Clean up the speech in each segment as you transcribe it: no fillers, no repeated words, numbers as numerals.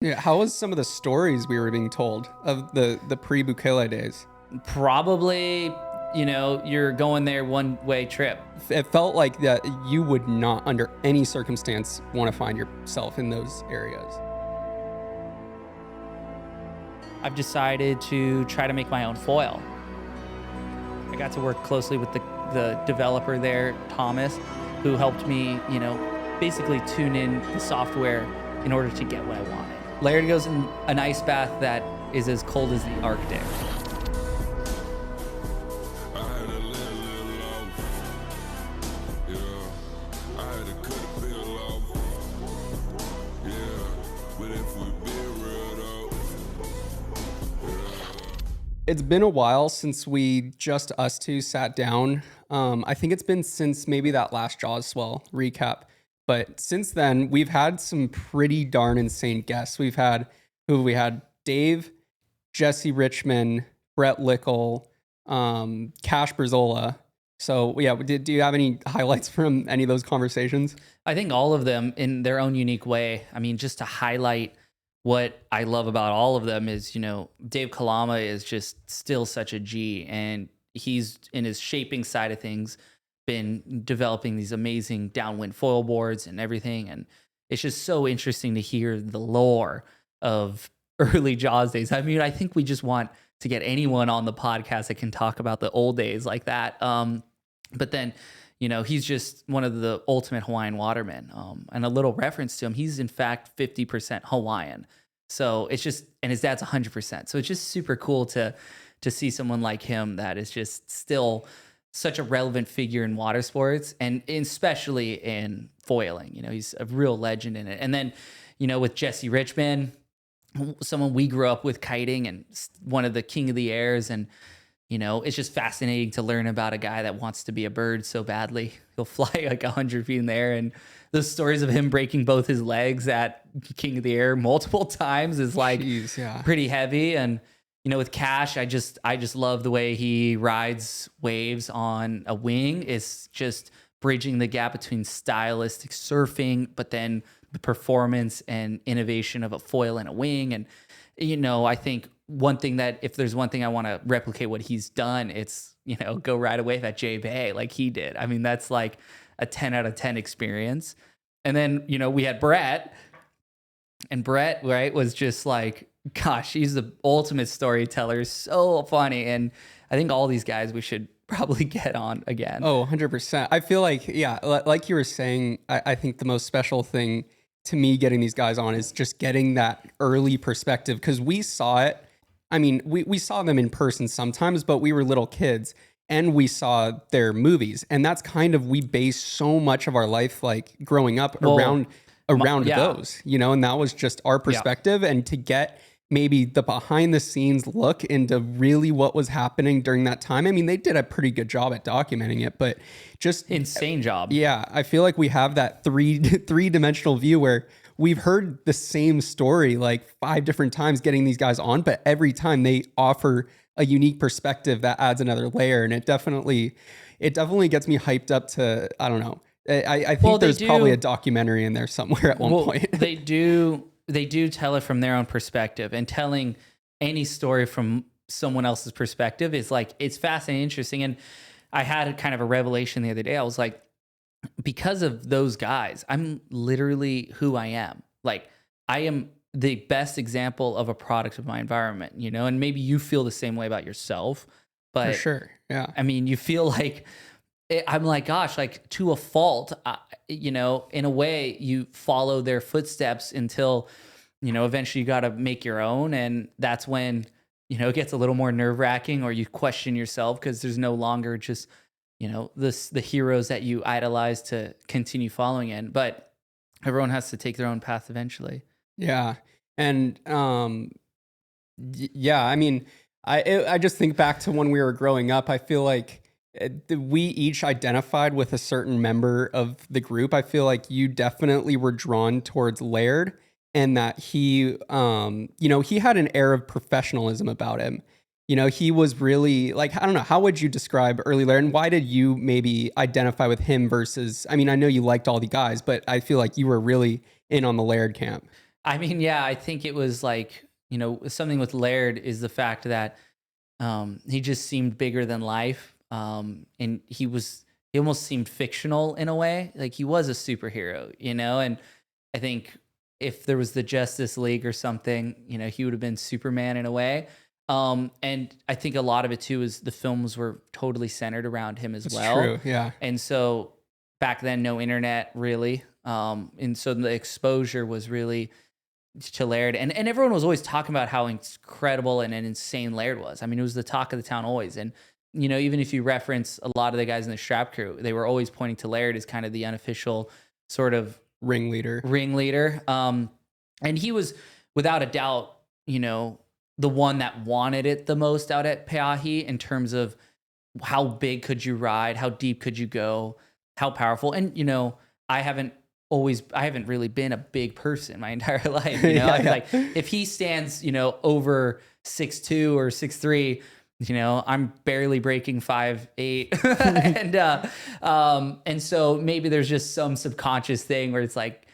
Yeah, how was some of the stories we were being told of the pre-Bukele days? Probably, you're going there one way trip. It felt like that you would not, under any circumstance, want to find yourself in those areas. I've decided to try to make my own foil. I got to work closely with the developer there, Thomas, who helped me, basically tune in the software in order to get what I wanted. Laird goes in an ice bath that is as cold as the Arctic. It's been a while since we just us two sat down. I think it's been since maybe that last Jaws Swell recap. But since then, we've had some pretty darn insane guests. We had Dave, Jesse Richmond, Brett Lickle, Cash Brazola. So yeah, do you have any highlights from any of those conversations? I think all of them in their own unique way. I mean, just to highlight what I love about all of them is, Dave Kalama is just still such a G, and he's in his shaping side of things been developing these amazing downwind foil boards and everything. And it's just so interesting to hear the lore of early Jaws days. I mean, I think we just want to get anyone on the podcast that can talk about the old days like that. But then, he's just one of the ultimate Hawaiian watermen. And a little reference to him, he's in fact 50% Hawaiian. So it's just, and his dad's 100%. So it's just super cool to see someone like him that is just still such a relevant figure in water sports, and especially in foiling. He's a real legend in it. And then, with Jesse Richmond, someone we grew up with kiting and one of the king of the airs. And, it's just fascinating to learn about a guy that wants to be a bird so badly. He'll fly like 100 feet in the air. And the stories of him breaking both his legs at king of the air multiple times is like pretty heavy. And, with Cash, I just love the way he rides waves on a wing. It's just bridging the gap between stylistic surfing, but then the performance and innovation of a foil and a wing. And, I think one thing that, if there's one thing I want to replicate what he's done, it's, go ride a wave at J Bay like he did. I mean, that's like a 10 out of 10 experience. And then, we had Brett, and Brett, right, was just like, gosh, he's the ultimate storyteller. So funny. And I think all these guys we should probably get on again. Oh, 100%. I feel like, yeah, like you were saying, I think the most special thing to me getting these guys on is just getting that early perspective, because we saw it. I mean, we saw them in person sometimes, but we were little kids and we saw their movies. And that's kind of, we base so much of our life, like growing up around those, and that was just our perspective. And to get maybe the behind the scenes look into really what was happening during that time. I mean, they did a pretty good job at documenting it, but just insane job. Yeah. I feel like we have that three-dimensional view where we've heard the same story like 5 different times getting these guys on, but every time they offer a unique perspective that adds another layer. And it definitely gets me hyped up to, I don't know. I think there's probably a documentary in there somewhere at one point. They do tell it from their own perspective, and telling any story from someone else's perspective is like, it's fascinating, interesting. And I had kind of a revelation the other day. I was like, because of those guys, I'm literally who I am. Like, I am the best example of a product of my environment, and maybe you feel the same way about yourself, but for sure. Yeah. I mean, you feel like, I'm like, gosh, like to a fault, in a way you follow their footsteps until, eventually you got to make your own. And that's when, it gets a little more nerve wracking, or you question yourself because there's no longer just, the heroes that you idolize to continue following in. But everyone has to take their own path eventually. Yeah. And, yeah, I mean, I just think back to when we were growing up. I feel like we each identified with a certain member of the group. I feel like you definitely were drawn towards Laird, and that he, he had an air of professionalism about him. He was really like, I don't know, how would you describe early Laird, and why did you maybe identify with him versus, I mean, I know you liked all the guys, but I feel like you were really in on the Laird camp. I mean, yeah, I think it was like, something with Laird is the fact that he just seemed bigger than life. And he almost seemed fictional in a way. Like he was a superhero, and I think if there was the Justice League or something, he would have been Superman in a way. And I think a lot of it too is the films were totally centered around him as It's well. true. Yeah. And so back then, no internet really. And so the exposure was really to Laird. And everyone was always talking about how incredible and insane Laird was. I mean, it was the talk of the town always. And, even if you reference a lot of the guys in the strap crew, they were always pointing to Laird as kind of the unofficial sort of Ringleader. And he was without a doubt, the one that wanted it the most out at Pe'ahi in terms of how big could you ride, how deep could you go, how powerful. And, I haven't really been a big person my entire life. Like if he stands, over 6'2" or 6'3", I'm barely breaking 5'8", and so maybe there's just some subconscious thing where it's like,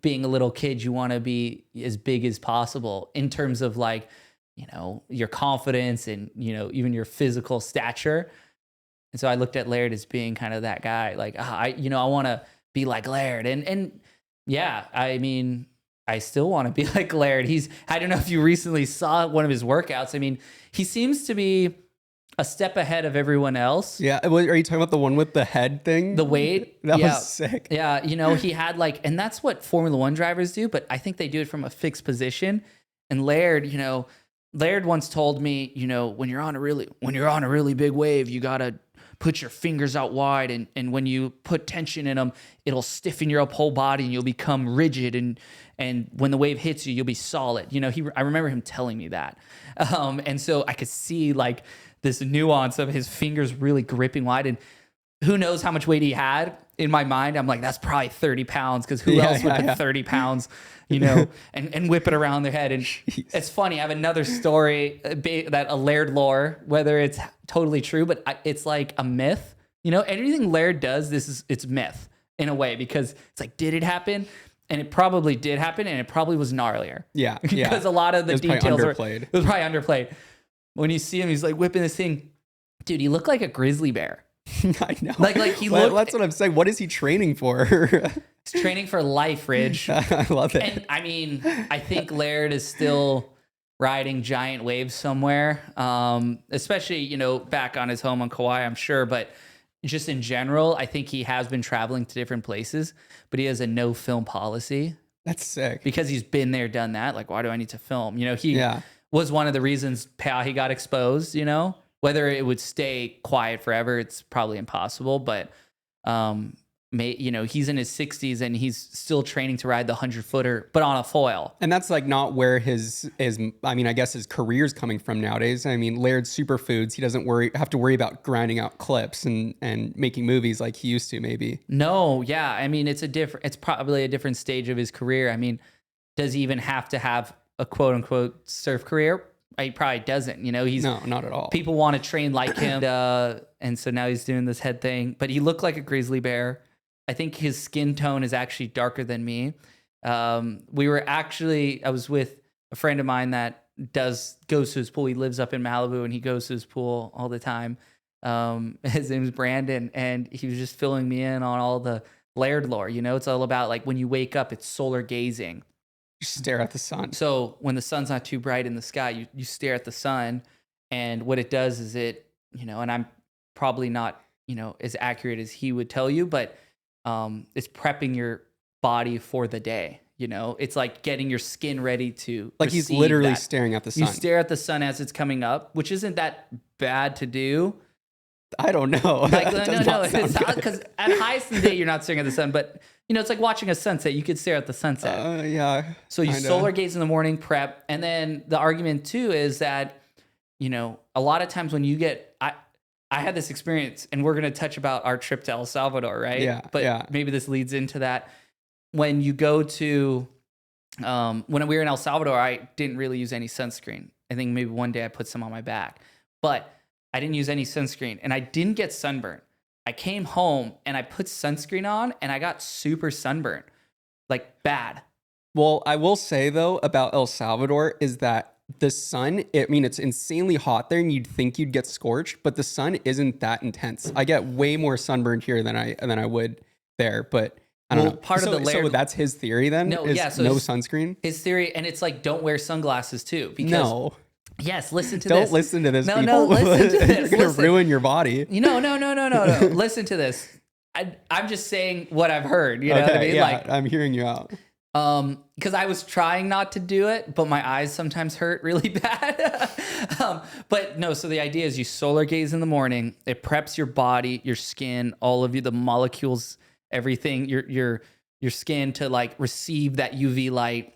being a little kid, you want to be as big as possible in terms of like, your confidence and, even your physical stature. And so I looked at Laird as being kind of that guy, like, I want to be like Laird. And yeah, I mean, I still want to be like Laird. I don't know if you recently saw one of his workouts. I mean, he seems to be a step ahead of everyone else. Yeah. Are you talking about the one with the head thing? The weight? That was sick. Yeah. He had and that's what Formula One drivers do, but I think they do it from a fixed position. And Laird, Laird once told me, when you're on a really big wave, you got to put your fingers out wide. And when you put tension in them, it'll stiffen your whole body and you'll become rigid. And when the wave hits you, you'll be solid. I remember him telling me that. And so I could see like this nuance of his fingers really gripping wide. And who knows how much weight he had. In my mind, I'm like, that's probably 30 pounds because who else would put 30 pounds, and whip it around their head. And Jeez. It's funny. I have another story that a Laird lore, whether it's totally true, but it's like a myth. Anything Laird does, it's myth in a way because it's like, did it happen? And it probably did happen, and it probably was gnarlier. Yeah. Because a lot of the details it was probably underplayed. When you see him, he's like whipping this thing. Dude, he looked like a grizzly bear. I know. Like he looked. That's what I'm saying. What is he training for? He's training for life, Ridge. I love it. And I mean, I think Laird is still riding giant waves somewhere, especially, back on his home on Kauai, I'm sure. But just in general, I think he has been traveling to different places, but he has a no film policy. That's sick. Because he's been there, done that. Like, why do I need to film? He was one of the reasons Pe'ahi got exposed, Whether it would stay quiet forever, it's probably impossible. But, he's in his 60s and he's still training to ride the 100-footer, but on a foil. And that's like not where I guess his career's coming from nowadays. I mean, Laird's superfoods. He doesn't have to worry about grinding out clips and making movies like he used to, maybe. No, yeah. I mean, it's probably a different stage of his career. I mean, does he even have to have a quote unquote surf career? He probably doesn't, he's no, not at all. People want to train like him. And so now he's doing this head thing, but he looked like a grizzly bear. I think his skin tone is actually darker than me. I was with a friend of mine that goes to his pool. He lives up in Malibu and he goes to his pool all the time. His name's Brandon, and he was just filling me in on all the Laird lore. It's all about like when you wake up, it's solar gazing. You stare at the sun. So when the sun's not too bright in the sky, you stare at the sun, and what it does is and I'm probably not, as accurate as he would tell you, but it's prepping your body for the day. It's like getting your skin ready to like he's literally staring at the sun. You stare at the sun as it's coming up, which isn't that bad to do. I don't know. Like, no, it's not, because at highest in the day you're not staring at the sun, but it's like watching a sunset. You could stare at the sunset. Yeah. So you solar gaze in the morning, prep, and then the argument too is that a lot of times when you get I had this experience, and we're gonna touch about our trip to El Salvador, right? Yeah. But maybe this leads into that. When you go to when we were in El Salvador, I didn't really use any sunscreen. I think maybe one day I put some on my back, but I didn't use any sunscreen, and I didn't get sunburned. I came home and I put sunscreen on, and I got super sunburned, like bad. Well, I will say though about El Salvador is that the sun, I mean, it's insanely hot there and you'd think you'd get scorched, but the sun isn't that intense. I get way more sunburned here than I would there, but I don't know. Part of the Laird, so that's his theory then? No, is yeah, so no sunscreen? His theory, and it's like don't wear sunglasses too. Because No. Yes, listen to Don't this. listen to this, No, people. no, listen to this. You're going to Listen. ruin your body. No. Listen to this. I'm just saying what I've heard. You know what I mean? Yeah, Like, I'm hearing you out. because I was trying not to do it, but my eyes sometimes hurt really bad. But no, so the idea is you solar gaze in the morning. It preps your body, your skin, all of you, the molecules, everything, your skin to like receive that UV light.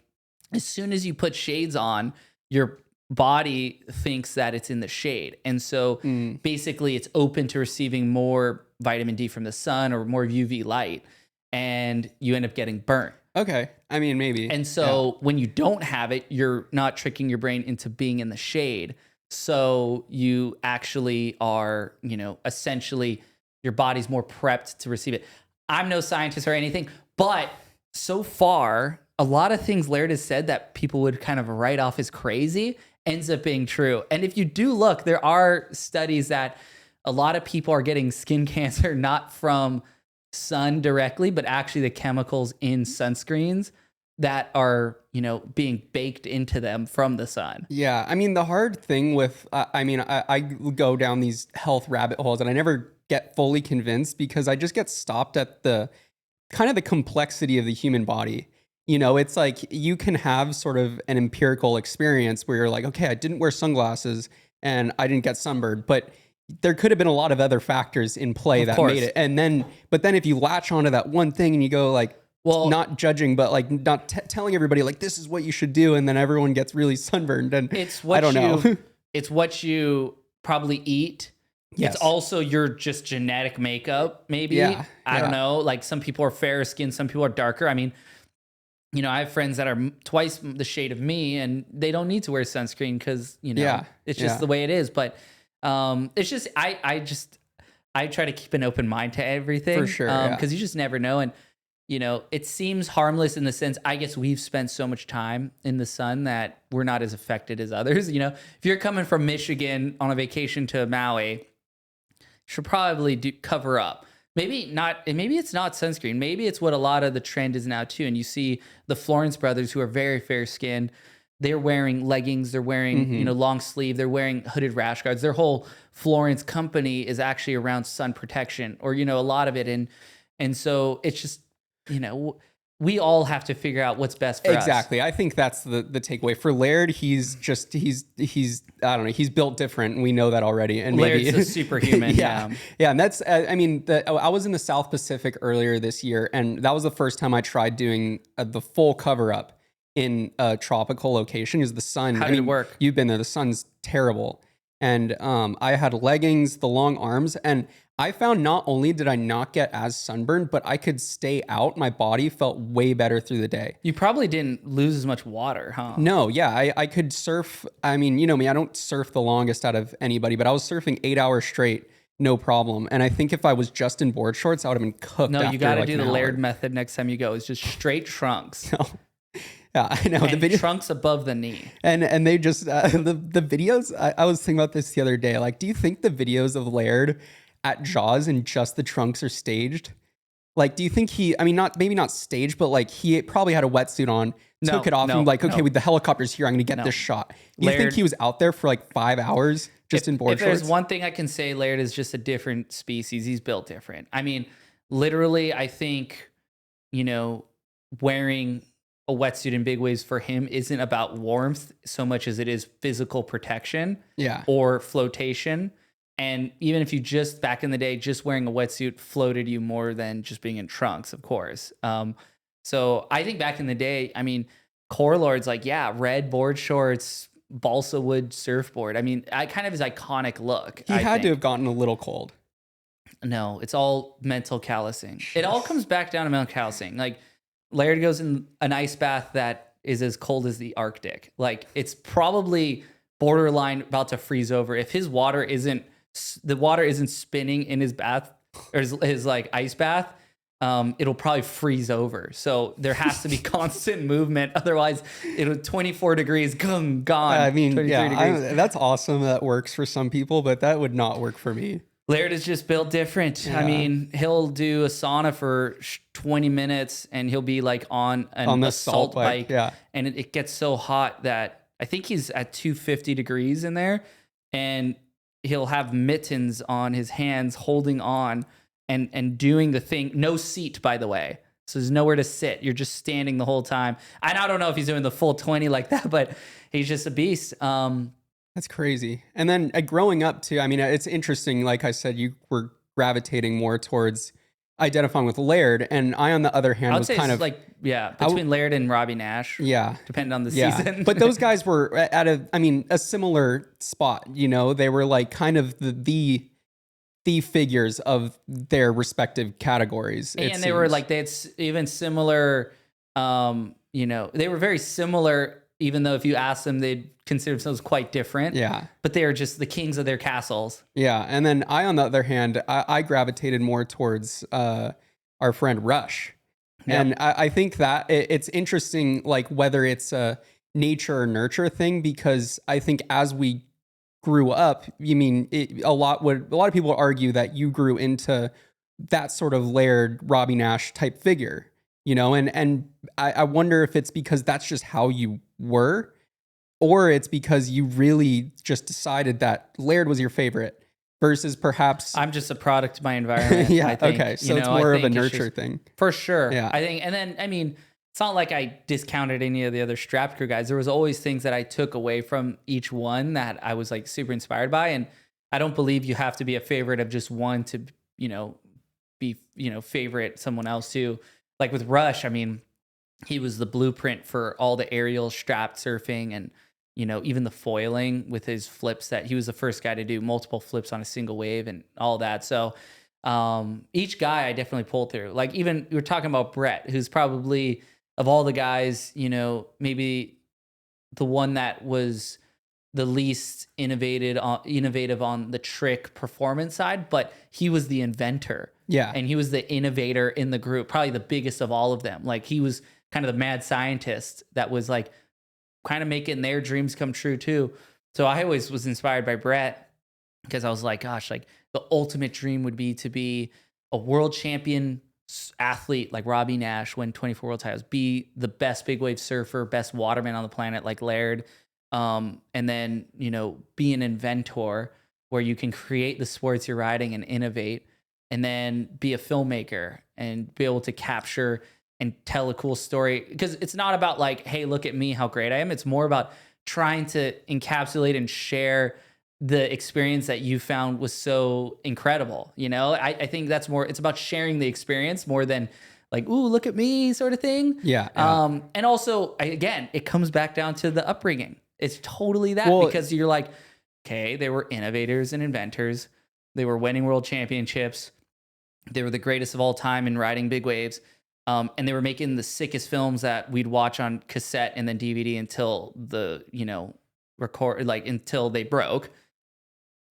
As soon as you put shades on, your body thinks that it's in the shade. And so basically it's open to receiving more vitamin D from the sun or more UV light, and you end up getting burnt. Okay. I mean, maybe. And so when you don't have it, you're not tricking your brain into being in the shade. So you actually are, you know, essentially your body's more prepped to receive it. I'm no scientist or anything, but so far, a lot of things Laird has said that people would kind of write off as crazy ends up being true. And if you do look, there are studies that a lot of people are getting skin cancer, not from sun directly, but actually the chemicals in sunscreens that are, you know, being baked into them from the sun. Yeah. I mean, the hard thing with, I go down these health rabbit holes and I never get fully convinced because I just get stopped at the kind of the complexity of the human body. You know, it's like you can have sort of an empirical experience where you're like, okay, I didn't wear sunglasses and I didn't get sunburned, but there could have been a lot of other factors in play that made it. And then, but then if you latch onto that one thing and you go like, well, not judging, but like not telling everybody like, this is what you should do. And then everyone gets really sunburned and it's what I don't know. It's what you probably eat. Yes. It's also your just genetic makeup. Maybe. Yeah. I don't know. Like some people are fairer skinned. Some people are darker. I mean, you know, I have friends that are twice the shade of me and they don't need to wear sunscreen because, you know, it's just the way it is. But it's just, I try to keep an open mind to everything. For sure. Because you just never know. And, you know, it seems harmless in the sense, I guess we've spent so much time in the sun that we're not as affected as others. You know, if you're coming from Michigan on a vacation to Maui, you should probably cover up. Maybe not, and maybe it's not sunscreen. Maybe it's what a lot of the trend is now too. And you see the Florence brothers who are very fair skinned. They're wearing leggings. They're wearing, you know, long sleeve. They're wearing hooded rash guards. Their whole Florence company is actually around sun protection, or, you know, a lot of it. And so it's just, you know, we all have to figure out what's best for us. Exactly. I think that's the takeaway for Laird. He's I don't know. He's built different. And we know that already. And Laird's maybe a superhuman. Yeah. And that's, I mean, I was in the South Pacific earlier this year, and that was the first time I tried doing the full cover up in a tropical location. Is the sun. How did it work? You've been there. The sun's terrible. And I had leggings, the long arms, and I found not only did I not get as sunburned, but I could stay out. My body felt way better through the day. You probably didn't lose as much water, huh? No, yeah, I could surf. I mean, you know me, I don't surf the longest out of anybody, but I was surfing 8 hours straight, no problem. And I think if I was just in board shorts, I would have been cooked. No, you got to like do the Laird method next time you go. It's just straight trunks. No. Yeah, I know. And the video, trunks above the knee. And they just, the videos, I was thinking about this the other day. Like, do you think the videos of Laird at Jaws and just the trunks are staged? Like, do you think maybe not staged, but like he probably had a wetsuit on, took it off and like, okay, with the helicopter's here, I'm going to get this shot. Do you think he was out there for like 5 hours just in board shorts? If there's one thing I can say, Laird is just a different species. He's built different. I mean, literally, I think, you know, wearing a wetsuit in big waves for him isn't about warmth so much as it is physical protection or flotation. And even if you just back in the day, just wearing a wetsuit floated you more than just being in trunks, of course. So I think back in the day, I mean, Core Lord's like, red board shorts, balsa wood surfboard. I mean, kind of his iconic look. He had to have gotten a little cold. No, it's all mental callousing. It all comes back down to mental callousing. Like, Laird goes in an ice bath that is as cold as the Arctic. Like, it's probably borderline about to freeze over. If the water isn't spinning in his bath or his like ice bath, it'll probably freeze over. So there has to be constant movement. Otherwise, it'll 24 degrees, gone. I mean, 23 degrees. that's awesome. That works for some people, but that would not work for me. Laird is just built different. Yeah. I mean, he'll do a sauna for 20 minutes and he'll be like on an assault bike. Yeah. And it gets so hot that I think he's at 250 degrees in there. And he'll have mittens on his hands holding on and doing the thing. No seat, by the way. So there's nowhere to sit. You're just standing the whole time. And I don't know if he's doing the full 20 like that, but he's just a beast. That's crazy. And then growing up too, I mean, it's interesting. Like I said, you were gravitating more towards identifying with Laird, and I, on the other hand, was kind of like, between Laird and Robbie Nash. Yeah. Depending on the season. But those guys were at a similar spot, you know, they were like kind of the figures of their respective categories. And they were like, they had even similar, you know, they were very similar, even though if you ask them, they'd consider themselves quite different. Yeah. But they are just the kings of their castles. Yeah. And then I, on the other hand, I gravitated more towards our friend Rush. Yep. And I think that it's interesting, like whether it's a nature or nurture thing, because I think as we grew up, a lot of people argue that you grew into that sort of Laird, Robbie Nash type figure, you know, and I wonder if it's because that's just how you were, or it's because you really just decided that Laird was your favorite versus perhaps I'm just a product of my environment. Yeah. I think. Okay. So it's more of a nurture thing. For sure. Yeah. I think, and then, I mean, it's not like I discounted any of the other strap crew guys. There was always things that I took away from each one that I was like super inspired by. And I don't believe you have to be a favorite of just one to, you know, be, you know, favorite someone else too. Like with Rush, I mean, he was the blueprint for all the aerial strap surfing and, you know, even the foiling with his flips, that he was the first guy to do multiple flips on a single wave and all that. So each guy I definitely pulled through. Like even we were talking about Brett, who's probably of all the guys, you know, maybe the one that was the least innovative on the trick performance side, but he was the inventor. Yeah. And he was the innovator in the group, probably the biggest of all of them. Like he was kind of the mad scientist that was like kind of making their dreams come true too. So I always was inspired by Brett because I was like, gosh, like the ultimate dream would be to be a world champion athlete like Robbie Nash, win 24 world titles, be the best big wave surfer, best waterman on the planet like Laird, and then, you know, be an inventor where you can create the sports you're riding and innovate, and then be a filmmaker and be able to capture and tell a cool story. Because it's not about like, hey, look at me, how great I am. It's more about trying to encapsulate and share the experience that you found was so incredible. You know, I think that's more, it's about sharing the experience more than like, ooh, look at me sort of thing. Yeah. And also, again, it comes back down to the upbringing. It's totally that, because you're like, okay, they were innovators and inventors. They were winning world championships. They were the greatest of all time in riding big waves. And they were making the sickest films that we'd watch on cassette and then DVD until the, you know, until they broke.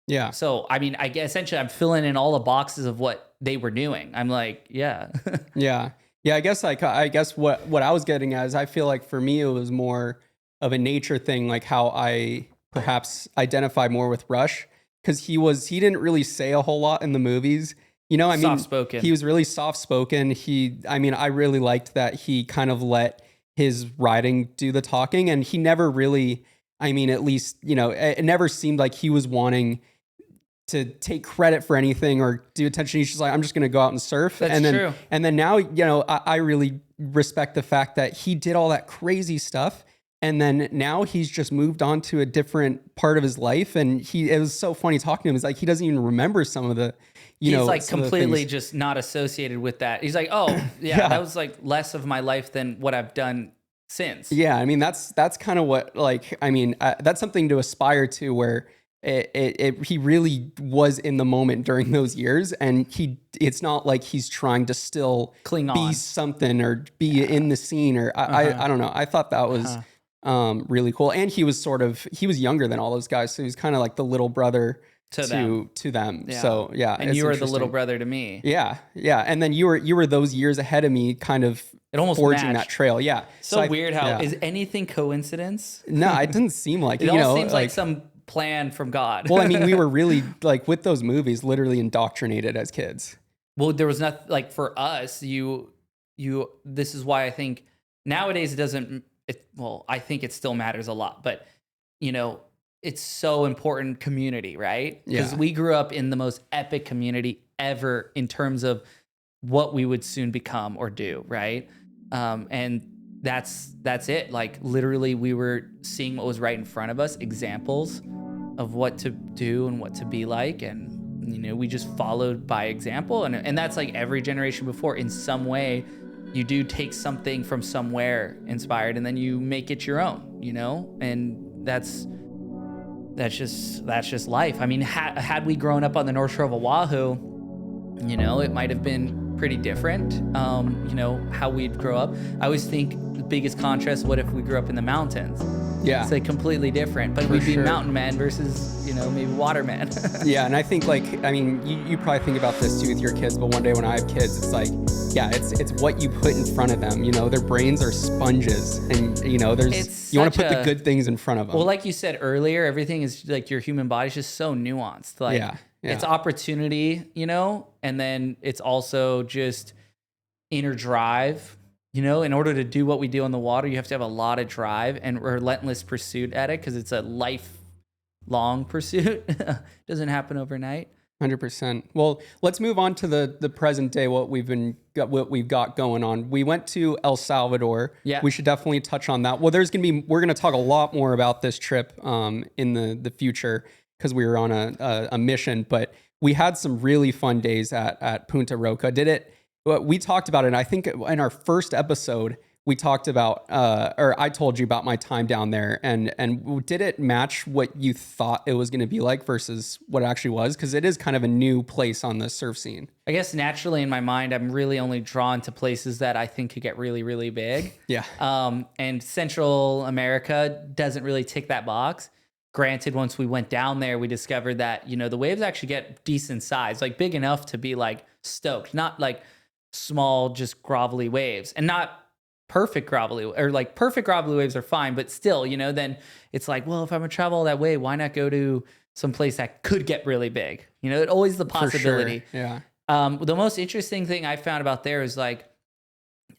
Yeah. So, I mean, I guess essentially I'm filling in all the boxes of what they were doing. I'm like, yeah. Yeah. I guess what I was getting at is I feel like for me, it was more of a nature thing, like how I perhaps identify more with Rush, because he didn't really say a whole lot in the movies. You know, I mean, soft-spoken. He was really soft-spoken. I really liked that he kind of let his writing do the talking, and he never really, at least, you know, it never seemed like he was wanting to take credit for anything or do attention. He's just like, I'm just going to go out and surf. That's true. And then now, you know, I really respect the fact that he did all that crazy stuff. And then now he's just moved on to a different part of his life. And it was so funny talking to him. It's like, he doesn't even remember some of the, he's like completely just not associated with that. He's like, oh yeah, that was like less of my life than what I've done since. Yeah. I mean, that's kind of what, that's something to aspire to, where he really was in the moment during those years, and it's not like he's trying to still cling on, be something or be in the scene, or I don't know. I thought that was really cool. And he was younger than all those guys. So he was kind of like the little brother to them. Yeah. So yeah, And it's you were the little interesting. brother to me. Yeah, yeah, and then you were those years ahead of me, kind of It almost forging matched. that trail. Yeah, So weird how yeah. is anything coincidence? No, it didn't seem like It you all know, seems like some plan from God. well, I mean, we were really like with those movies, literally indoctrinated as kids. Well, there was nothing like for us, this is why I think nowadays it doesn't well, I think it still matters a lot, but you know, it's so important community, right? Because Yeah. we grew up in the most epic community ever in terms of what we would soon become or do, right? And that's it. Like literally we were seeing what was right in front of us, examples of what to do and what to be like, and you know, we just followed by example, and that's like every generation before. In some way you do take something from somewhere inspired and then you make it your own, you know, and that's just life. I mean, had we grown up on the North Shore of Oahu, you know, it might have been pretty different. You know, how we'd grow up. I always think the biggest contrast, what if we grew up in the mountains? Yeah. It's like completely different, but we'd be mountain men versus, you know, maybe water men. Yeah, and I think like, I mean, you probably think about this too with your kids, but one day when I have kids, it's like, yeah, it's what you put in front of them. You know, their brains are sponges, and you know, you want to put the good things in front of them. Well, like you said earlier, everything is like your human body's just so nuanced. Like, yeah. It's opportunity, you know, and then it's also just inner drive. You know, in order to do what we do on the water, you have to have a lot of drive and relentless pursuit at it, because it's a lifelong pursuit. Doesn't happen overnight. 100%. Well, let's move on to the present day. What we've got going on. We went to El Salvador. Yeah, we should definitely touch on that. Well, we're going to talk a lot more about this trip in the future, because we were on a mission. But we had some really fun days at Punta Roca. We talked about it. And I think in our first episode, we talked about, or I told you about my time down there, and did it match what you thought it was going to be like versus what it actually was? Because it is kind of a new place on the surf scene. I guess naturally in my mind, I'm really only drawn to places that I think could get really, really big. Yeah. And Central America doesn't really tick that box. Granted, once we went down there, we discovered that, you know, the waves actually get decent size, like big enough to be like stoked, not like small, just grovelly waves, and not perfect grovelly, or like perfect grovelly waves are fine, but still, you know, then it's like, well, if I'm gonna travel all that way, why not go to some place that could get really big? You know, it's always the possibility. For sure. Yeah. The most interesting thing I found about there is like,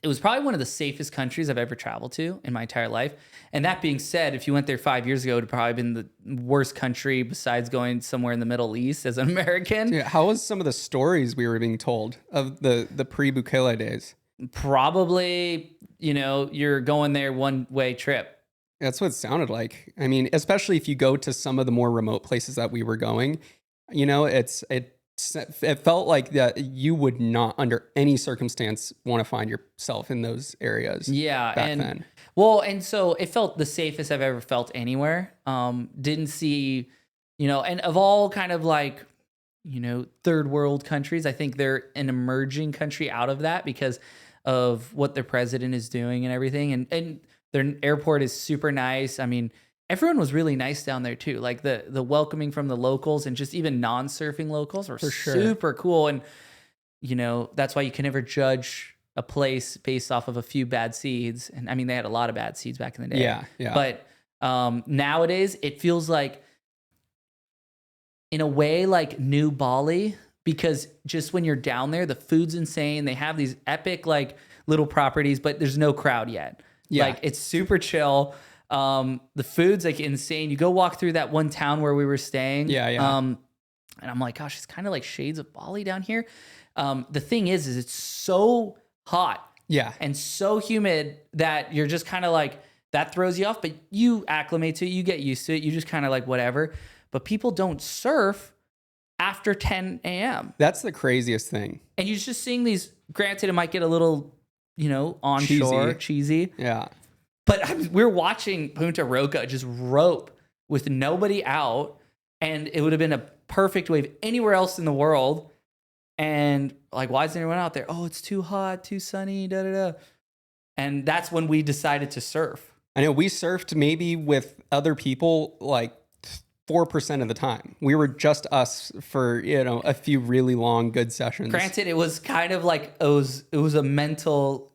it was probably one of the safest countries I've ever traveled to in my entire life. And that being said, if you went there 5 years ago, it would probably been the worst country besides going somewhere in the Middle East as an American. Yeah. How was some of the stories we were being told of the pre-Bukele days? Probably, you know, you're going there one-way trip. That's what it sounded like. I mean, especially if you go to some of the more remote places that we were going, you know, it felt like that you would not under any circumstance want to find yourself in those areas. Yeah. Back then. Well, and so it felt the safest I've ever felt anywhere. Didn't see, you know, and of all kind of like, you know, third world countries, I think they're an emerging country out of that because of what their president is doing and everything. And their airport is super nice. I mean, everyone was really nice down there too. Like the welcoming from the locals and just even non-surfing locals were super cool. And, you know, that's why you can never judge a place based off of a few bad seeds. And I mean, they had a lot of bad seeds back in the day. Yeah. Yeah. But nowadays it feels like, in a way, like new Bali, because just when you're down there, the food's insane. They have these epic like little properties, but there's no crowd yet. Yeah. Like it's super chill. The food's like insane. You go walk through that one town where we were staying. Yeah, yeah. And I'm like, gosh, it's kind of like shades of Bali down here. The thing is it's so hot. Yeah. And so humid that you're just kind of like, that throws you off, but you acclimate to it, you get used to it. You just kind of like whatever. But people don't surf after 10 a.m. That's the craziest thing. And you're just seeing these, granted, it might get a little, you know, onshore, cheesy. Yeah. But we're watching Punta Roca just rope with nobody out, and it would have been a perfect wave anywhere else in the world. And like, why isn't anyone out there? Oh, it's too hot, too sunny, da da da. And that's when we decided to surf. I know we surfed maybe with other people like 4% of the time. We were just us for, a few really long, good sessions. Granted, it was kind of like it was a mental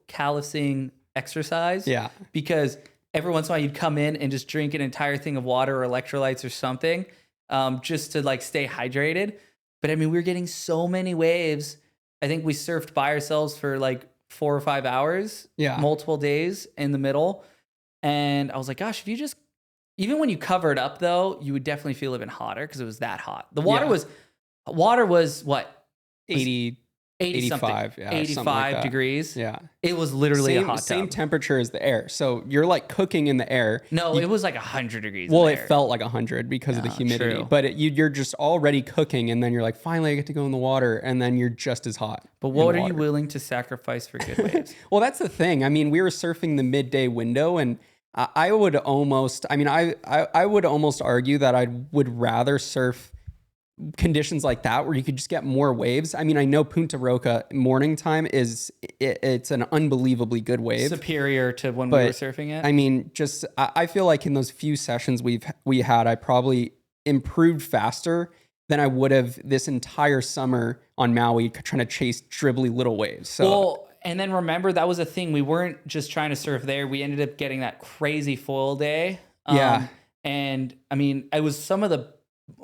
callousing exercise. Yeah. Because every once in a while you'd come in and just drink an entire thing of water or electrolytes or something, just to like stay hydrated. But I mean, we were getting so many waves. I think we surfed by ourselves for like 4 or 5 hours, multiple days in the middle. And I was like, gosh, if you just, even when you covered up though, you would definitely feel even hotter because it was that hot. The water was what? 80 85, something, yeah, 85 like degrees. Yeah. It was literally a hot tub. Same temperature as the air. So you're like cooking in the air. No, it was like 100 degrees. Well, in the it air. felt like 100 because of the humidity. True. But you're just already cooking, and then you're like, finally, I get to go in the water, and then you're just as hot. But what are you willing to sacrifice for good waves? Well, that's the thing. I mean, we were surfing the midday window, and I would almost, I would almost argue that I would rather surf conditions like that where you could just get more waves. I mean, I know Punta Roca morning time it's an unbelievably good wave, superior to when we were surfing it. I mean, just I feel like in those few sessions we had, I probably improved faster than I would have this entire summer on Maui trying to chase dribbly little waves. So. Well, and then remember, that was a thing. We weren't just trying to surf there. We ended up getting that crazy foil day. Yeah. And I mean, it was some of the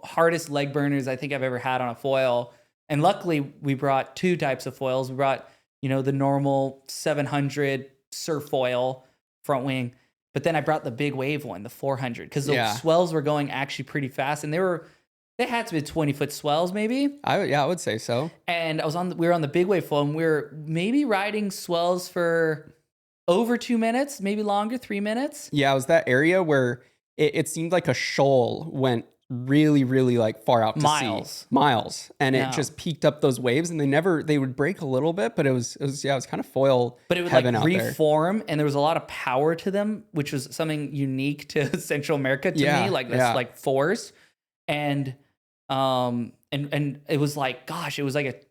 hardest leg burners I think I've ever had on a foil. And luckily we brought 2 types of foils. We brought, the normal 700 surf foil front wing, but then I brought the big wave one, the 400, because the swells were going actually pretty fast, and they had to be 20-foot swells maybe. I would say so. And we were on the big wave flow, and we were maybe riding swells for over 2 minutes, maybe longer, 3 minutes. Yeah, it was that area where it seemed like a shoal went really, really like far out to miles, and it just peaked up those waves, and they would break a little bit, but it was kind of foil, but it would like reform, and there was a lot of power to them, which was something unique to Central America to me, like this like force, and it was like, gosh, it was like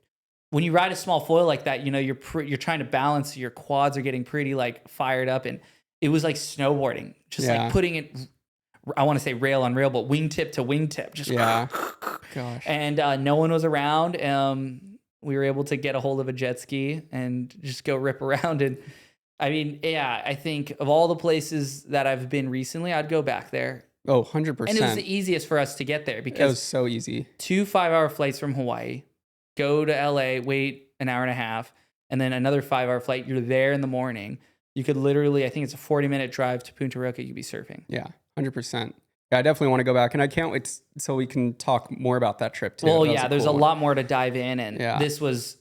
when you ride a small foil like that, you're trying to balance, your quads are getting pretty like fired up, and it was like snowboarding, just like putting it, I want to say rail on rail, but wingtip to wingtip, just gosh. And no one was around. We were able to get a hold of a jet ski and just go rip around. And I mean, I think of all the places that I've been recently, I'd go back there. Oh, 100%. And it was the easiest for us to get there because it was so easy. 2 5-hour flights from Hawaii, go to LA, wait an hour and a half, and then another 5-hour flight. You're there in the morning. You could literally, I think it's a 40-minute drive to Punta Roca. You'd be surfing. Yeah. 100%. Yeah, I definitely want to go back, and I can't wait so we can talk more about that trip too. Well, there's a lot more to dive in, and this was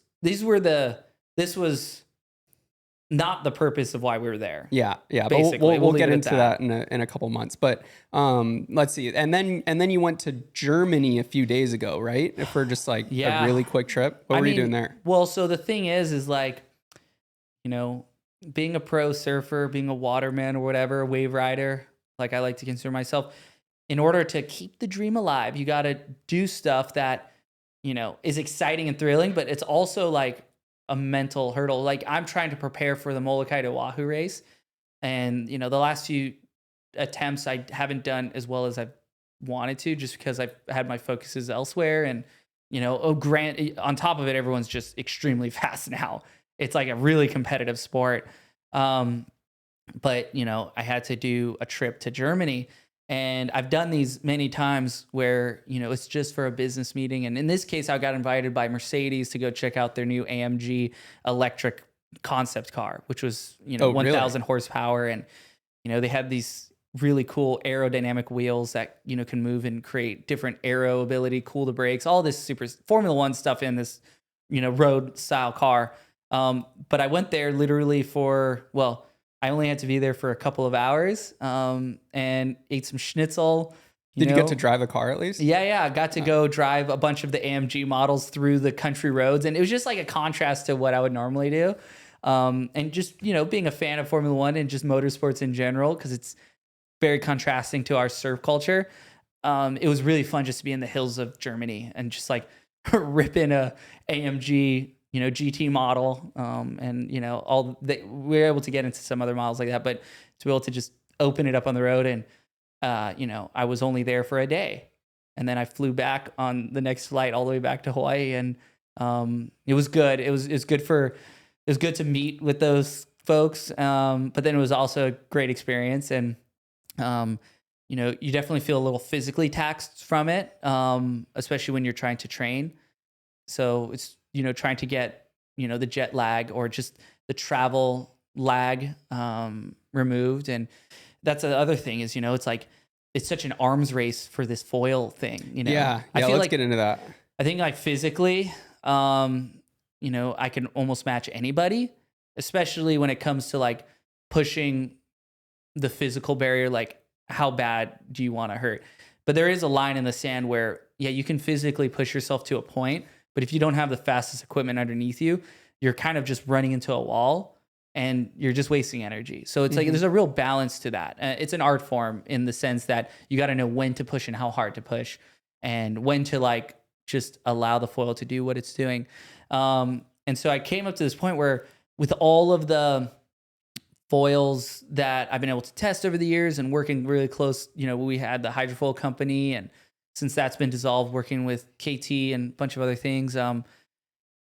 not the purpose of why we were there. Yeah. Basically, we'll get into that in a couple months. But let's see, and then you went to Germany a few days ago, right? For just like a really quick trip. What were you doing there? Well, so the thing is like, being a pro surfer, being a waterman or whatever, a wave rider, like I like to consider myself, in order to keep the dream alive, you got to do stuff that, is exciting and thrilling, but it's also like a mental hurdle. Like I'm trying to prepare for the Molokai to Oahu race. And, the last few attempts I haven't done as well as I've wanted to, just because I've had my focuses elsewhere. And, on top of it, everyone's just extremely fast now. It's like a really competitive sport. But, I had to do a trip to Germany, and I've done these many times where, it's just for a business meeting. And in this case, I got invited by Mercedes to go check out their new AMG electric concept car, which was, 1,000 horsepower. And, they had these really cool aerodynamic wheels that, can move and create different aero ability, cool the brakes, all this super Formula One stuff in this, road style car. But I went there literally I only had to be there for a couple of hours, and ate some schnitzel. Did you get to drive a car at least? Yeah. I got to go drive a bunch of the AMG models through the country roads, and it was just like a contrast to what I would normally do. And just, being a fan of Formula One and just motorsports in general, because it's very contrasting to our surf culture. It was really fun just to be in the hills of Germany and just like ripping a AMG GT model, and we were able to get into some other models like that, but to be able to just open it up on the road and I was only there for a day, and then I flew back on the next flight all the way back to Hawaii, and it was good. It was good to meet with those folks, but then it was also a great experience, and you definitely feel a little physically taxed from it, especially when you're trying to train. So it's trying to get the jet lag or just the travel lag removed, and that's the other thing is it's like it's such an arms race for this foil thing. Yeah, I feel let's like get into that. I think like physically, I can almost match anybody, especially when it comes to like pushing the physical barrier. Like, how bad do you want to hurt? But there is a line in the sand where, yeah, you can physically push yourself to a point, but if you don't have the fastest equipment underneath you, you're kind of just running into a wall and you're just wasting energy. So it's like there's a real balance to that. It's an art form in the sense that you got to know when to push and how hard to push, and when to like just allow the foil to do what it's doing. And so I came up to this point where with all of the foils that I've been able to test over the years and working really close, we had the hydrofoil company, and since that's been dissolved, working with KT and a bunch of other things,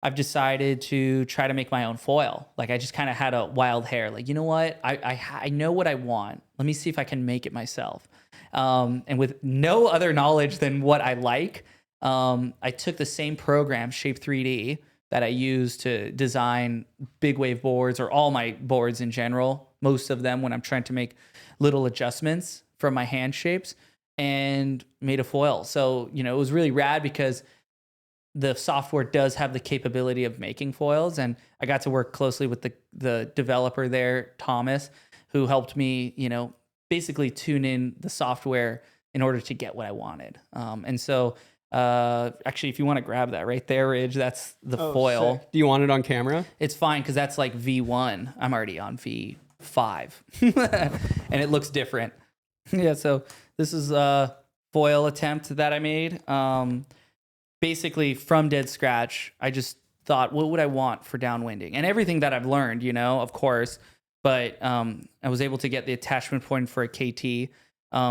I've decided to try to make my own foil. Like I just kind of had a wild hair. Like, you know what? I know what I want. Let me see if I can make it myself. And with no other knowledge than what I like, I took the same program, Shape 3D, that I use to design big wave boards, or all my boards in general, most of them when I'm trying to make little adjustments from my hand shapes, and made a foil. So, it was really rad because the software does have the capability of making foils, and I got to work closely with the developer there, Thomas, who helped me, basically tune in the software in order to get what I wanted. And so actually, if you want to grab that right there, Ridge, that's the foil. Sick. Do you want it on camera? It's fine because that's like V1. I'm already on V5 and it looks different. Yeah, so this is a foil attempt that I made. Basically from dead scratch, I just thought, what would I want for downwinding? And everything that I've learned, of course, but I was able to get the attachment point for a KT.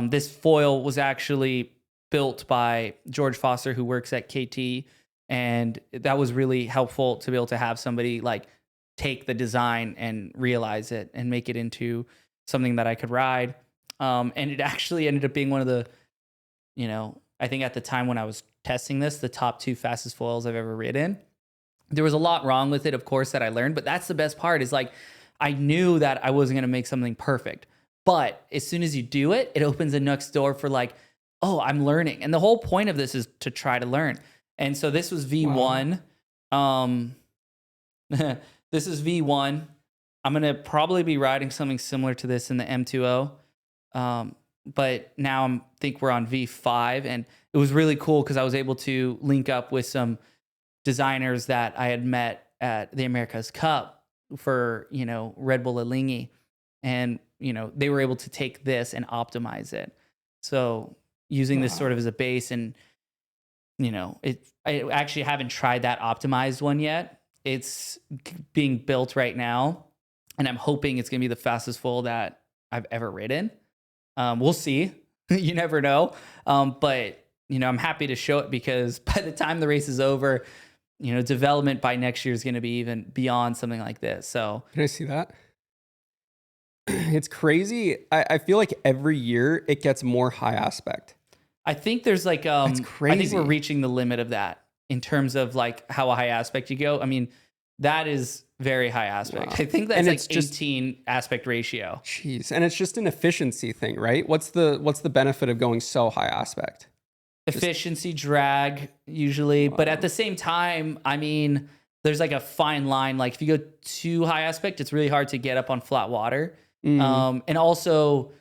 This foil was actually built by George Foster, who works at KT, and that was really helpful to be able to have somebody like take the design and realize it and make it into something that I could ride. And it actually ended up being one of the, I think at the time when I was testing this, the top 2 fastest foils I've ever ridden. There was a lot wrong with it, of course, that I learned, but that's the best part is like, I knew that I wasn't going to make something perfect, but as soon as you do it, it opens the next door for like, oh, I'm learning. And the whole point of this is to try to learn. And so this was V1. Wow. This is V1. I'm going to probably be riding something similar to this in the M2O. But now I think we're on V5, and it was really cool because I was able to link up with some designers that I had met at the America's Cup for, Red Bull Alinghi, and, they were able to take this and optimize it. So using this sort of as a base, and, I actually haven't tried that optimized one yet. It's being built right now, and I'm hoping it's going to be the fastest foil that I've ever ridden. We'll see. You never know. But, I'm happy to show it because by the time the race is over, development by next year is going to be even beyond something like this. So can I see that? It's crazy. I feel like every year it gets more high aspect. I think there's like, That's crazy. I think we're reaching the limit of that in terms of like how high aspect you go. I mean, that is very high aspect. Wow. I think that's like 18 aspect ratio. Jeez. And it's just an efficiency thing, right? What's the benefit of going so high aspect? Efficiency, drag usually. Wow. But at the same time, I mean, there's like a fine line. Like if you go too high aspect, it's really hard to get up on flat water. And also,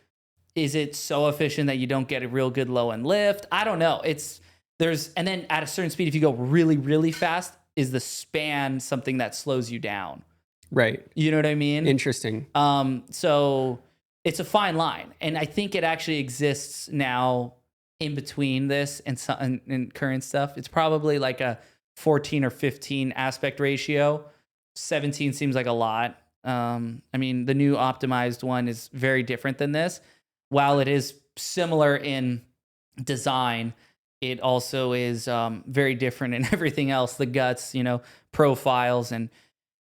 is it so efficient that you don't get a real good low end lift? I don't know. And then at a certain speed, if you go really, really fast, is the span something that slows you down? Right. You know what I mean? Interesting. So it's a fine line. And I think it actually exists now in between this and current stuff. It's probably like a 14 or 15 aspect ratio. 17 seems like a lot. I mean, the new optimized one is very different than this. While it is similar in design, it also is very different in everything else. The guts, profiles, and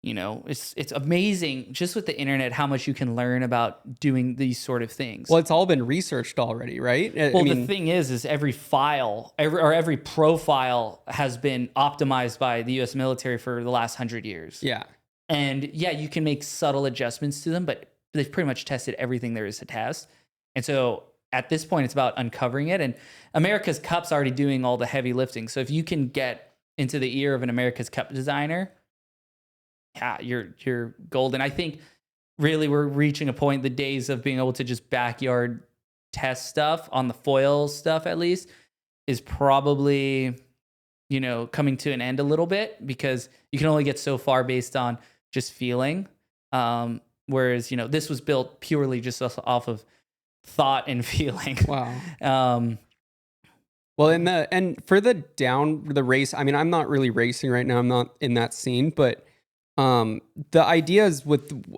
it's amazing just with the internet how much you can learn about doing these sort of things. Well, it's all been researched already, right? Well, the thing is every file, every profile has been optimized by the U.S. military for the last 100 years. Yeah. And yeah, you can make subtle adjustments to them, but they've pretty much tested everything there is to test. And so at this point, it's about uncovering it. And America's Cup's already doing all the heavy lifting. So if you can get into the ear of an America's Cup designer, yeah, you're golden. I think really we're reaching a point, the days of being able to just backyard test stuff on the foil stuff at least is probably, coming to an end a little bit, because you can only get so far based on just feeling. Whereas, this was built purely just off of thought and feeling. Wow. Well, and for the race, I mean, I'm not really racing right now. I'm not in that scene, but the idea is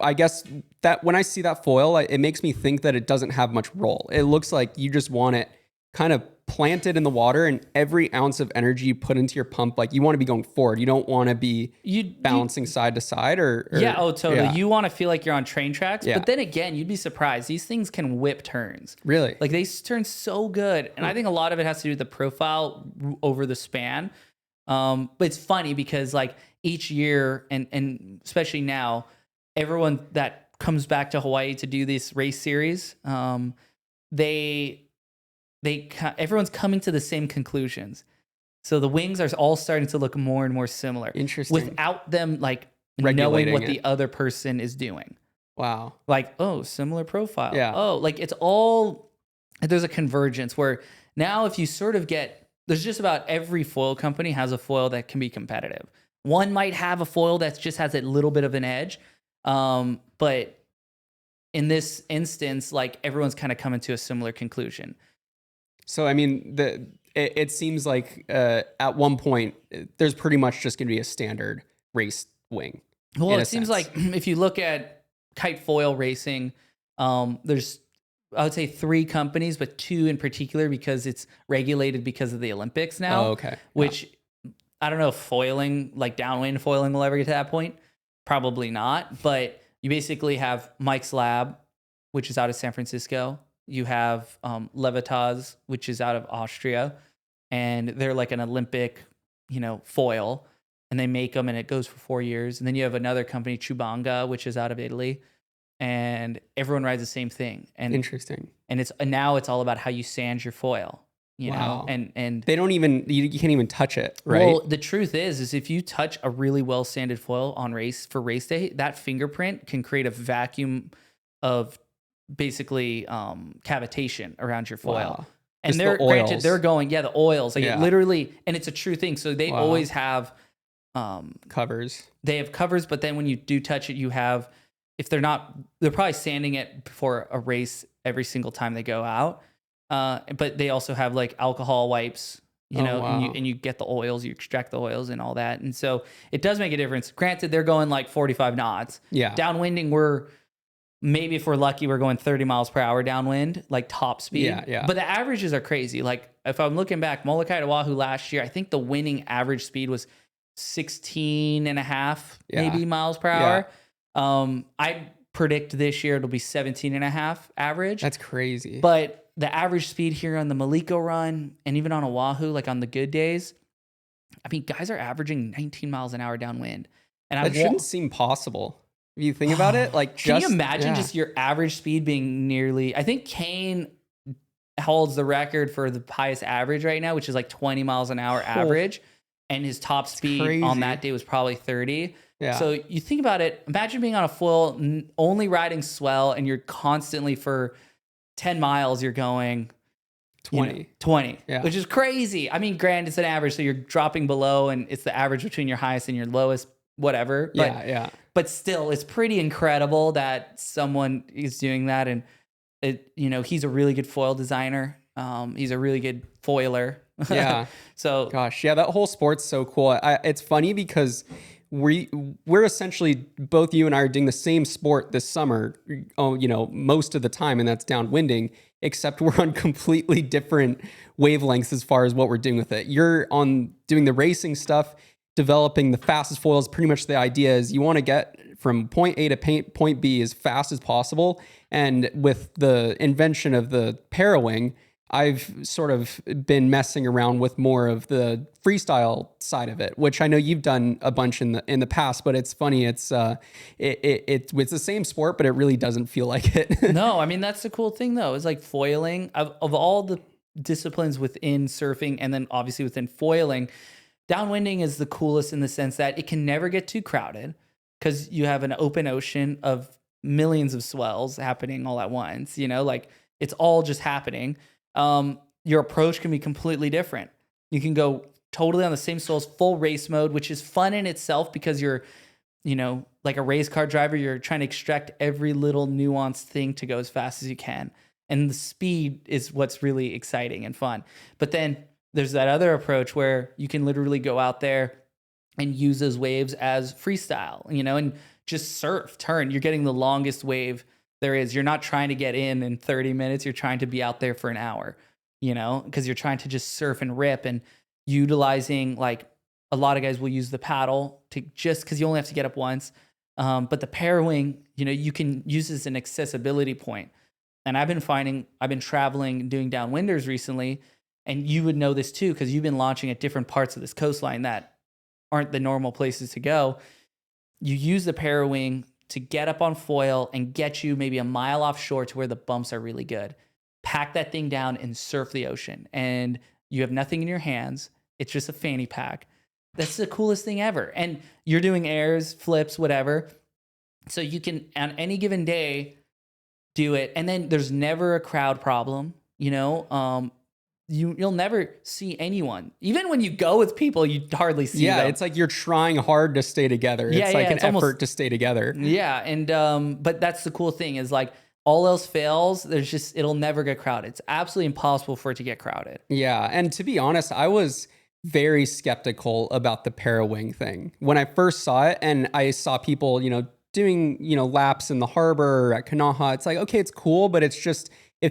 I guess that when I see that foil, it makes me think that it doesn't have much roll. It looks like you just want it kind of planted in the water, and every ounce of energy you put into your pump, like you want to be going forward. You don't want to be bouncing side to side or yeah. Oh, totally. Yeah. You want to feel like you're on train tracks, yeah. But then again, you'd be surprised. These things can whip turns. Really? Like they turn so good. And I think a lot of it has to do with the profile over the span. But it's funny because like each year and especially now, everyone that comes back to Hawaii to do this race series, everyone's coming to the same conclusions. So the wings are all starting to look more and more similar. Interesting. Without them like regulating knowing what the other person is doing. Wow. Like, oh, similar profile. Yeah. Oh, like it's all, there's a convergence where now if you sort of there's just about every foil company has a foil that can be competitive. One might have a foil that just has a little bit of an edge. But in this instance, like everyone's kind of coming to a similar conclusion. So, I mean, it seems like at one point, there's pretty much just going to be a standard race wing. Well, it seems like if you look at kite foil racing, there's, I would say 3 companies, but 2 in particular because it's regulated because of the Olympics now. Oh, okay. Which I don't know if foiling, like downwind foiling will ever get to that point. Probably not. But you basically have Mike's Lab, which is out of San Francisco. You have Levitas, which is out of Austria, and they're like an Olympic, foil, and they make them, and it goes for 4 years. And then you have another company, Chubanga, which is out of Italy, and everyone rides the same thing. And interesting. And now it's all about how you sand your foil, wow. know, and they don't even you can't even touch it, right? Well, the truth is if you touch a really well sanded foil on race day, that fingerprint can create a vacuum of basically cavitation around your foil. Wow. And they're granted they're going the oils like it literally, and it's a true thing. So they always have covers. They have covers, but then when you do touch it, you have, if they're probably sanding it before a race every single time they go out. But they also have like alcohol wipes, and you get the oils, you extract the oils and all that. And so it does make a difference. Granted, they're going like 45 knots. Yeah. Downwinding, maybe if we're lucky, we're going 30 miles per hour downwind, like top speed. Yeah. But the averages are crazy. Like if I'm looking back, Molokai to Oahu last year, I think the winning average speed was 16 and a half, maybe miles per hour. I predict this year it'll be 17 and a half average. That's crazy. But the average speed here on the Maliko run and even on Oahu, like on the good days, I mean, guys are averaging 19 miles an hour downwind. And that shouldn't seem possible. If you think about it, like can you imagine just your average speed being nearly, I think Kane holds the record for the highest average right now, which is like 20 miles an hour average. And his top speed on that day was probably 30. Yeah. So you think about it, imagine being on a foil, only riding swell, and you're constantly for 10 miles, you're going 20, which is crazy. I mean, granted, it's an average, so you're dropping below, and it's the average between your highest and your lowest, whatever. But still, it's pretty incredible that someone is doing that. And he's a really good foil designer. He's a really good foiler. Yeah. So, gosh, that whole sport's so cool. It's funny because we're essentially, both you and I are doing the same sport this summer, most of the time, and that's downwinding. except we're on completely different wavelengths as far as what we're doing with it. You're on doing the racing stuff, developing the fastest foils. Pretty much the idea is you want to get from point A to point B as fast as possible. And with the invention of the Perrowing, I've sort of been messing around with more of the freestyle side of it, which I know you've done a bunch in the past. But it's funny, it's the same sport, but it really doesn't feel like it. No, I mean that's the cool thing though. Is like foiling of all the disciplines within surfing, and then obviously within foiling, downwinding is the coolest in the sense that it can never get too crowded because you have an open ocean of millions of swells happening all at once. You know, like it's all just happening. Your approach can be completely different. You can go totally on the same swells, full race mode, which is fun in itself because you're, you know, like a race car driver, you're trying to extract every little nuanced thing to go as fast as you can. And the speed is what's really exciting and fun. But then there's that other approach where you can literally go out there and use those waves as freestyle, you know, and just surf, turn. You're getting the longest wave there is. You're not trying to get in 30 minutes. You're trying to be out there for an hour, you know, because you're trying to just surf and rip and utilizing, like a lot of guys will use the paddle to just because you only have to get up once. But the Perrowing, you know, you can use as an accessibility point. And I've been traveling, doing downwinders recently, and you would know this too, because you've been launching at different parts of this coastline that aren't the normal places to go. You use the Perrowing to get up on foil and get you maybe a mile offshore to where the bumps are really good. Pack that thing down and surf the ocean. And you have nothing in your hands. It's just a fanny pack. That's the coolest thing ever. And you're doing airs, flips, whatever. So you can, on any given day, do it. And then there's never a crowd problem, you know? You'll never see anyone. Even when you go with people, you hardly see them. Yeah, it's like you're trying hard to stay together. It's like an effort to stay together. Yeah, and but that's the cool thing is like all else fails, it'll never get crowded. It's absolutely impossible for it to get crowded. Yeah, and to be honest, I was very skeptical about the Perrowing thing when I first saw it, and I saw people, you know, doing, you know, laps in the harbor or at Kanaha. It's like, okay, it's cool, but it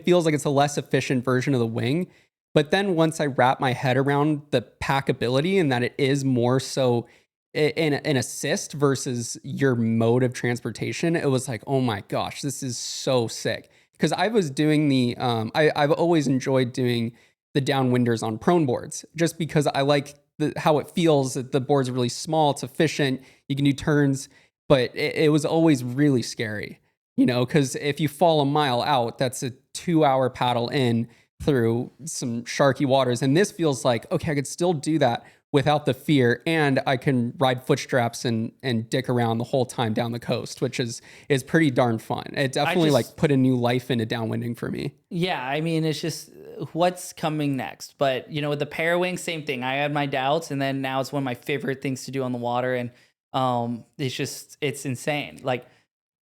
feels like it's a less efficient version of the wing. But then once I wrap my head around the packability and that it is more so an assist versus your mode of transportation, it was like, oh my gosh, this is so sick. Because I was doing I've always enjoyed doing the downwinders on prone boards just because I like how it feels. The board's really small, it's efficient, you can do turns, but it was always really scary, you know, because if you fall a mile out, that's a 2-hour paddle in through some sharky waters. And this feels like, okay, I could still do that without the fear, and I can ride foot straps and dick around the whole time down the coast, which is pretty darn fun. It definitely like put a new life into downwinding for me. Yeah, I mean, it's just what's coming next. But, you know, with the Perrowing, same thing. I had my doubts, and then now it's one of my favorite things to do on the water. And it's insane. Like,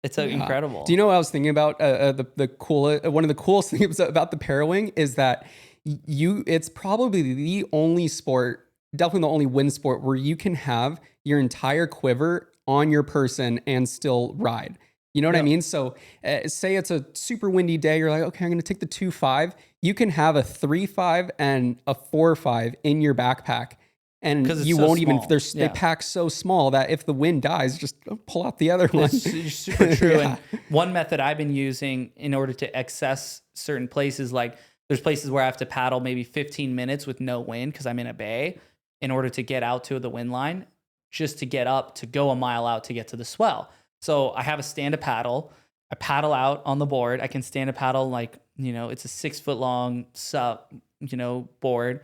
it's so incredible. Do you know what I was thinking about? One of the coolest things about the Perrowing is that it's probably the only sport, definitely the only wind sport where you can have your entire quiver on your person and still ride. You know what I mean? So say it's a super windy day. You're like, okay, I'm going to take the 2.5. You can have a 3.5 and a 4.5 in your backpack. And you won't even, they pack so small that if the wind dies, just pull out the other one. It's super true. Yeah. And one method I've been using in order to access certain places, like there's places where I have to paddle maybe 15 minutes with no wind because I'm in a bay in order to get out to the wind line, just to get up, to go a mile out to get to the swell. So I have a stand-up paddle. I paddle out on the board. I can stand a paddle like, you know, it's a 6-foot long board.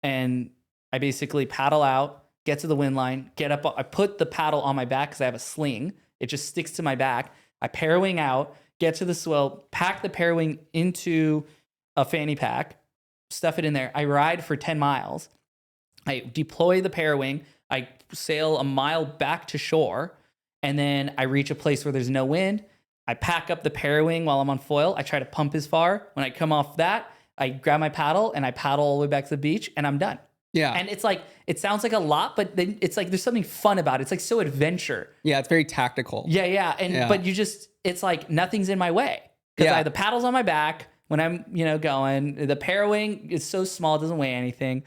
And I basically paddle out, get to the wind line, get up. I put the paddle on my back because I have a sling. It just sticks to my back. I Perrowing out, get to the swell, pack the Perrowing into a fanny pack, stuff it in there. I ride for 10 miles. I deploy the Perrowing. I sail a mile back to shore, and then I reach a place where there's no wind. I pack up the Perrowing while I'm on foil. I try to pump as far. When I come off that, I grab my paddle and I paddle all the way back to the beach, and I'm done. Yeah. And it's like, it sounds like a lot, but then it's like, there's something fun about it. It's like so adventure. Yeah. It's very tactical. Yeah. Yeah. But it's like nothing's in my way because I have the paddles on my back. when I'm, going. The Perrowing is so small, it doesn't weigh anything.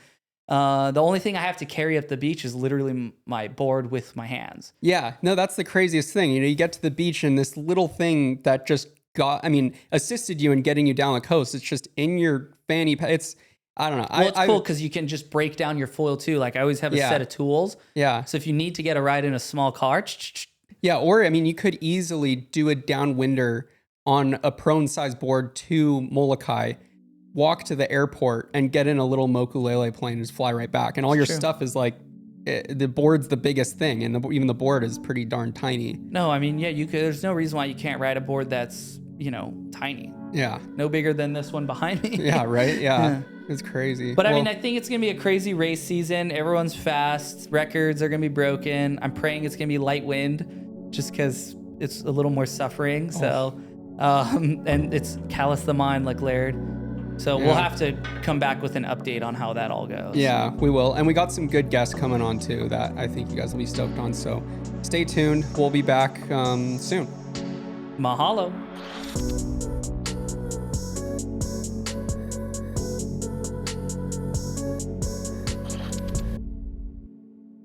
The only thing I have to carry up the beach is literally my board with my hands. Yeah, no, that's the craziest thing. You get to the beach and this little thing that just assisted you in getting you down the coast. It's just in your fanny pack. I don't know. Well, it's cool because you can just break down your foil too. Like I always have a set of tools. Yeah. So if you need to get a ride in a small car. Yeah, or you could easily do a downwinder on a prone size board to Molokai, walk to the airport and get in a little Mokulele plane and just fly right back. And all your stuff is like, the board's the biggest thing. And even the board is pretty darn tiny. No, you could, there's no reason why you can't ride a board that's, tiny. Yeah. No bigger than this one behind me. Yeah, right? Yeah. It's crazy. But I think it's going to be a crazy race season. Everyone's fast. Records are going to be broken. I'm praying it's going to be light wind just because it's a little more suffering. So, and it's callous the mind like Laird. So we'll have to come back with an update on how that all goes. Yeah, we will. And we got some good guests coming on too that I think you guys will be stoked on. So stay tuned. We'll be back soon. Mahalo.